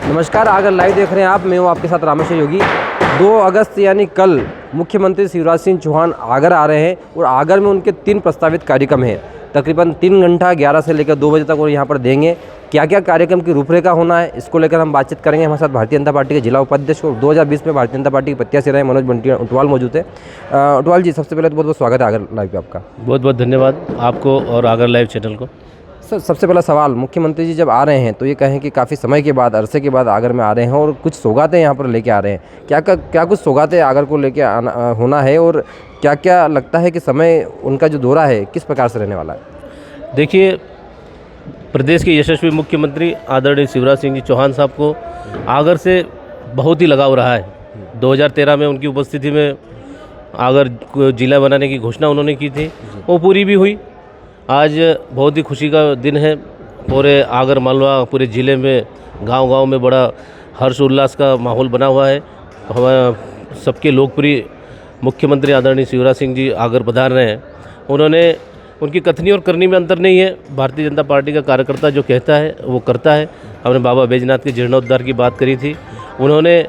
नमस्कार, आगर लाइव देख रहे हैं आप। मैं हूँ आपके साथ रामेश्वर योगी। 2 अगस्त यानी कल मुख्यमंत्री शिवराज सिंह चौहान आगर आ रहे हैं और आगर में उनके 3 प्रस्तावित कार्यक्रम हैं। तकरीबन 3 घंटा 11 से लेकर 2 बजे तक वो यहाँ पर देंगे। क्या क्या कार्यक्रम की रूपरेखा होना है, इसको लेकर हम बातचीत करेंगे। हमारे साथ भारतीय जनता पार्टी के जिला उपाध्यक्ष और 2020 में भारतीय जनता पार्टी के प्रत्याशी रहे मनोज बंटी उटवाल मौजूद है। उटवाल जी, सबसे पहले तो बहुत बहुत स्वागत है आगर लाइव पे आपका। बहुत बहुत धन्यवाद आपको और आगर लाइव चैनल को। सर, सबसे पहला सवाल, मुख्यमंत्री जी जब आ रहे हैं तो ये कहें कि काफ़ी समय के बाद, अरसे के बाद आगर में आ रहे हैं और कुछ सौगातें यहाँ पर लेके आ रहे हैं। क्या कुछ सौगातें आगर को लेके आना होना है और क्या क्या लगता है कि समय उनका जो दौरा है किस प्रकार से रहने वाला है? देखिए, प्रदेश के यशस्वी मुख्यमंत्री आदरणीय शिवराज सिंह जी चौहान साहब को आगर से बहुत ही लगाव रहा है। 2013 में उनकी उपस्थिति में आगर को जिला बनाने की घोषणा उन्होंने की थी, वो पूरी भी हुई। आज बहुत ही खुशी का दिन है। पूरे आगर मालवा पूरे ज़िले में गांव-गांव में बड़ा हर्ष उल्लास का माहौल बना हुआ है। हमारे सबके लोकप्रिय मुख्यमंत्री आदरणीय शिवराज सिंह जी आगर पधार रहे हैं। उन्होंने उनकी कथनी और करनी में अंतर नहीं है। भारतीय जनता पार्टी का कार्यकर्ता जो कहता है वो करता है। हमने बाबा बैजनाथ के जीर्णोद्धार की बात करी थी। उन्होंने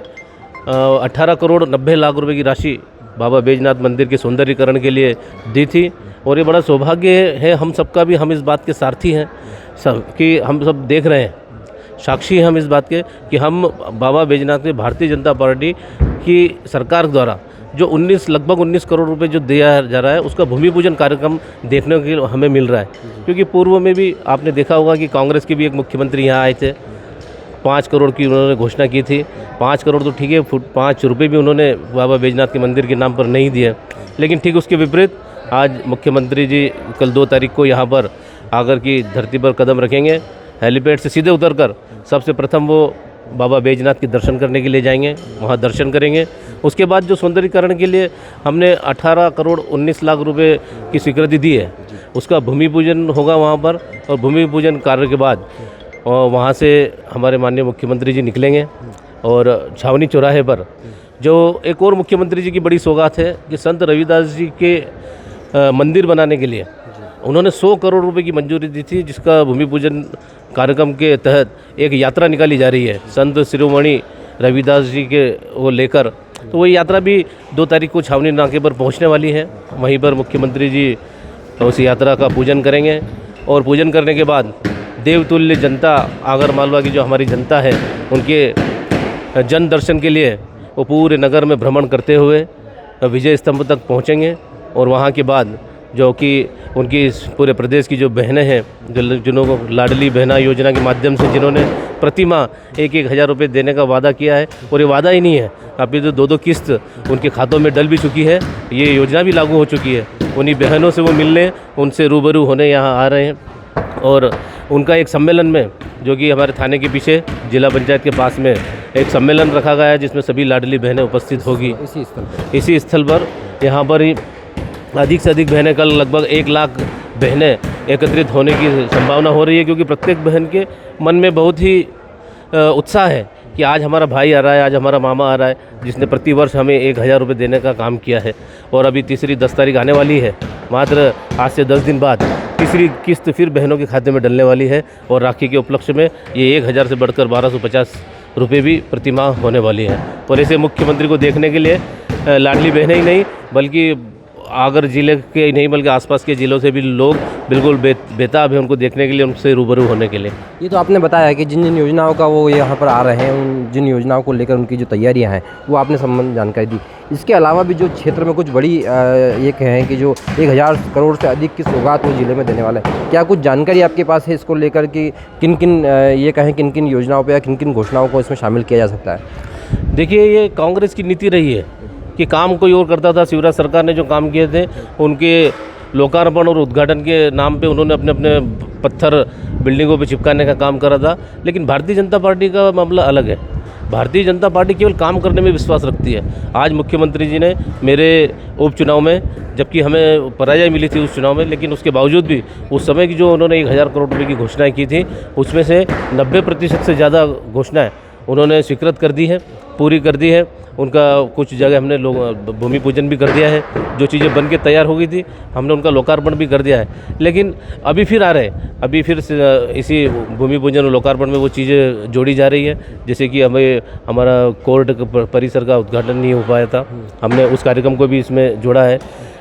18 करोड़ 90 लाख रुपए की राशि बाबा बैजनाथ मंदिर के सौंदर्यीकरण के लिए दी थी और ये बड़ा सौभाग्य है हम सबका भी। हम इस बात के सारथी हैं सब कि हम सब देख रहे हैं, साक्षी हैं हम इस बात के कि हम बाबा बैजनाथ में भारतीय जनता पार्टी की सरकार द्वारा जो लगभग 19 करोड़ रुपए जो दिया जा रहा है उसका भूमि पूजन कार्यक्रम देखने के लिए हमें मिल रहा है। क्योंकि पूर्व में भी आपने देखा होगा कि कांग्रेस के भी एक मुख्यमंत्री यहाँ आए थे, 5 करोड़ की उन्होंने घोषणा की थी। 5 करोड़ तो ठीक है, 5 रुपये भी उन्होंने बाबा बैजनाथ के मंदिर के नाम पर नहीं दिए। लेकिन ठीक उसके विपरीत आज मुख्यमंत्री जी कल 2 तारीख को यहाँ पर आगर की धरती पर कदम रखेंगे। हेलीपैड से सीधे उतरकर सबसे प्रथम वो बाबा बैजनाथ के दर्शन करने के लिए जाएंगे, वहाँ दर्शन करेंगे। उसके बाद जो सौंदर्यीकरण के लिए हमने 18 करोड़ 19 लाख रुपए की स्वीकृति दी है, उसका भूमि पूजन होगा वहाँ पर। और भूमि पूजन कार्य के बाद और वहाँ से हमारे माननीय मुख्यमंत्री जी निकलेंगे और छावनी चौराहे पर जो एक और मुख्यमंत्री जी की बड़ी सौगात है कि संत रविदास जी के मंदिर बनाने के लिए उन्होंने 100 करोड़ रुपए की मंजूरी दी थी, जिसका भूमि पूजन कार्यक्रम के तहत एक यात्रा निकाली जा रही है संत शिरोमणि रविदास जी के वो लेकर। तो वो यात्रा भी 2 तारीख को छावनी नाके पर पहुंचने वाली है। वहीं पर मुख्यमंत्री जी उस यात्रा का पूजन करेंगे और पूजन करने के बाद देवतुल्य जनता आगर मालवा की जो हमारी जनता है उनके जन दर्शन के लिए वो पूरे नगर में भ्रमण करते हुए विजय स्तंभ तक पहुंचेंगे। और वहां के बाद जो कि उनकी पूरे प्रदेश की जो बहनें हैं, जिन्होंने लाडली बहना योजना के माध्यम से जिन्होंने प्रति माह 1-1 हज़ार रुपये देने का वादा किया है, और ये वादा ही नहीं है, अभी तो 2-2 किस्त उनके खातों में डल भी चुकी है। ये योजना भी लागू हो चुकी है। उन्हीं बहनों से वो मिलने, उनसे रूबरू होने यहाँ आ रहे हैं। और उनका एक सम्मेलन में, जो कि हमारे थाने के पीछे जिला पंचायत के पास में एक सम्मेलन रखा गया है, जिसमें सभी लाडली बहनें उपस्थित होगी। इसी स्थल पर यहाँ पर ही अधिक से अधिक बहनें, कल लगभग 1 लाख बहनें एकत्रित होने की संभावना हो रही है। क्योंकि प्रत्येक बहन के मन में बहुत ही उत्साह है कि आज हमारा भाई आ रहा है, आज हमारा मामा आ रहा है, जिसने प्रति वर्ष हमें 1 हज़ार रुपये देने का काम किया है। और अभी तीसरी 10 तारीख आने वाली है, मात्र आज से 10 दिन बाद तीसरी किस्त फिर बहनों के खाते में डलने वाली है। और राखी के उपलक्ष्य में ये 1 हज़ार से बढ़कर 1250 रुपये भी प्रति माह होने वाली है। और ऐसे मुख्यमंत्री को देखने के लिए लाडली बहनें ही नहीं, बल्कि आगर ज़िले के नहीं बल्कि आसपास के ज़िलों से भी लोग बिल्कुल बेताब हैं उनको देखने के लिए, उनसे रूबरू होने के लिए। ये तो आपने बताया कि जिन जिन योजनाओं का वो यहाँ पर आ रहे हैं, उन जिन योजनाओं को लेकर उनकी जो तैयारियाँ हैं वो आपने संबंध जानकारी दी। इसके अलावा भी जो क्षेत्र में कुछ बड़ी ये कहें कि जो 1000 करोड़ से अधिक की सौगात वो ज़िले में देने वाला है, क्या कुछ जानकारी आपके पास है इसको लेकर कि किन किन ये कहें किन किन योजनाओं पर या किन किन घोषणाओं को इसमें शामिल किया जा सकता है? देखिए, ये कांग्रेस की नीति रही है कि काम कोई और करता था। शिवराज सरकार ने जो काम किए थे उनके लोकार्पण और उद्घाटन के नाम पे उन्होंने अपने अपने पत्थर बिल्डिंगों पे चिपकाने का काम करा था। लेकिन भारतीय जनता पार्टी का मामला अलग है। भारतीय जनता पार्टी केवल काम करने में विश्वास रखती है। आज मुख्यमंत्री जी ने मेरे उपचुनाव में, जबकि हमें पराजय मिली थी उस चुनाव में, लेकिन उसके बावजूद भी उस समय की जो उन्होंने 1 हज़ार करोड़ रुपये की घोषणाएँ की थी, उसमें से 90% से ज़्यादा घोषणाएँ उन्होंने स्वीकृत कर दी है, पूरी कर दी है। उनका कुछ जगह हमने भूमि पूजन भी कर दिया है। जो चीज़ें बन के तैयार हो गई थी हमने उनका लोकार्पण भी कर दिया है। लेकिन अभी फिर आ रहे हैं, अभी फिर इसी भूमि पूजन और लोकार्पण में वो चीज़ें जोड़ी जा रही है। जैसे कि हमें हमारा कोर्ट परिसर का उद्घाटन नहीं हो पाया था, हमने उस कार्यक्रम को भी इसमें जोड़ा है।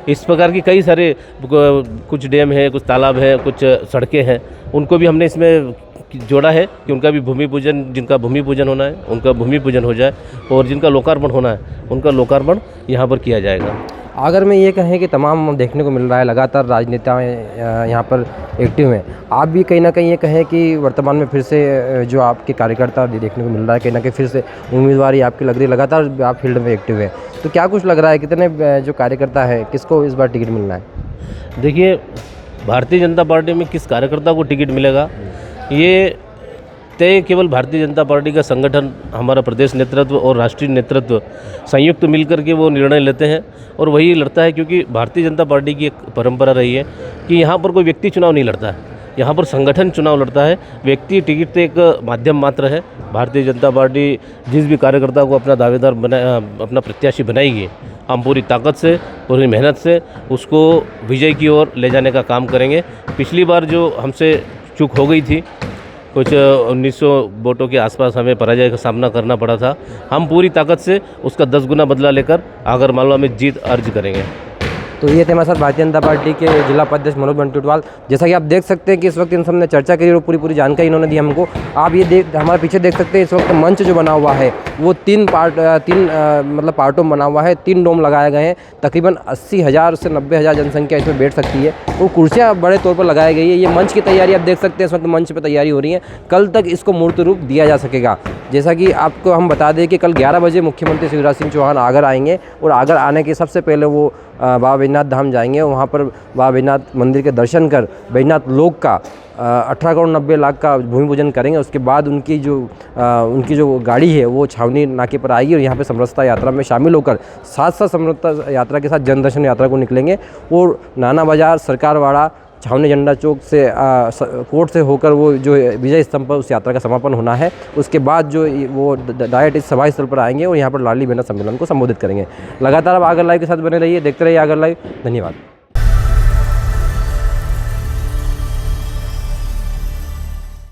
इस प्रकार की कई सारे कुछ डैम है, कुछ तालाब है, कुछ सड़कें हैं, उनको भी हमने इसमें जोड़ा है कि उनका भी भूमि पूजन, जिनका भूमि पूजन होना है उनका भूमि पूजन हो जाए और जिनका लोकार्पण होना है उनका लोकार्पण यहाँ पर किया जाएगा। अगर मैं ये कहें कि तमाम देखने को मिल रहा है, लगातार राजनेता यहाँ पर एक्टिव हैं, आप भी कहीं ना कहीं ये कहें कि वर्तमान में फिर से जो आपके कार्यकर्ता देखने को मिल रहा है, कहीं ना कहीं फिर से उम्मीदवारी आपकी लग रही है, लगातार आप फील्ड में एक्टिव है, तो क्या कुछ लग रहा है, कितने जो कार्यकर्ता है किसको इस बार टिकट मिलना है? देखिए, भारतीय जनता पार्टी में किस कार्यकर्ता को टिकट मिलेगा ये तय केवल भारतीय जनता पार्टी का संगठन, हमारा प्रदेश नेतृत्व और राष्ट्रीय नेतृत्व संयुक्त मिलकर के वो निर्णय लेते हैं और वही लड़ता है। क्योंकि भारतीय जनता पार्टी की एक परंपरा रही है कि यहाँ पर कोई व्यक्ति चुनाव नहीं लड़ता है, यहाँ पर संगठन चुनाव लड़ता है। व्यक्ति टिकट तो एक माध्यम मात्र है। भारतीय जनता पार्टी जिस भी कार्यकर्ता को अपना दावेदार अपना प्रत्याशी बनाएगी, हम पूरी ताकत से, पूरी मेहनत से उसको विजय की ओर ले जाने का काम करेंगे। पिछली बार जो हमसे चूक हो गई थी, कुछ 1900 वोटों के आसपास हमें पराजय का सामना करना पड़ा था, हम पूरी ताकत से उसका 10 गुना बदला लेकर आगरमालवा में जीत अर्ज करेंगे। तो ये थे हमारे साथ भारतीय जनता पार्टी के जिला उपाध्यक्ष मनोज बंटुटवाल। जैसा कि आप देख सकते हैं कि इस वक्त इन सबने चर्चा करी और पूरी जानकारी इन्होंने दी हमको। आप ये हमारे पीछे देख सकते हैं इस वक्त मंच जो बना हुआ है वो तीन मतलब पार्टों में बना हुआ है। 3 डोम लगाए गए हैं, तकरीबन 80,000 से 90,000 जनसंख्या इसमें बैठ सकती है और कुर्सियाँ बड़े तौर पर लगाई गई है। ये मंच की तैयारी आप देख सकते हैं, इस वक्त मंच पर तैयारी हो रही है, कल तक इसको मूर्त रूप दिया जा सकेगा। जैसा कि आपको हम बता दें कि कल 11 बजे मुख्यमंत्री शिवराज सिंह चौहान आगर आएंगे और आगर आने के सबसे पहले वो बाबा बैजनाथ धाम जाएंगे। वहाँ पर बाबा बैजनाथ मंदिर के दर्शन कर बैजनाथ लोक का 18 करोड़ 90 लाख का भूमि पूजन करेंगे। उसके बाद उनकी जो गाड़ी है वो छावनी नाके पर आएगी और यहाँ पे समरसता यात्रा में शामिल होकर साथ समरसता यात्रा के साथ जन दर्शन यात्रा को निकलेंगे और नाना बाजार, सरकारवाड़ा, छावनी झंडा चौक से कोर्ट से होकर वो जो विजय स्तंभ पर उस यात्रा का समापन होना है। उसके बाद जो वो डायरेक्ट इस सभा स्थल पर आएंगे और यहाँ पर लाडली बहना सम्मेलन को संबोधित करेंगे। लगातार आप आगर लाइव के साथ बने रहिए, देखते रहिए आगर लाइव। धन्यवाद।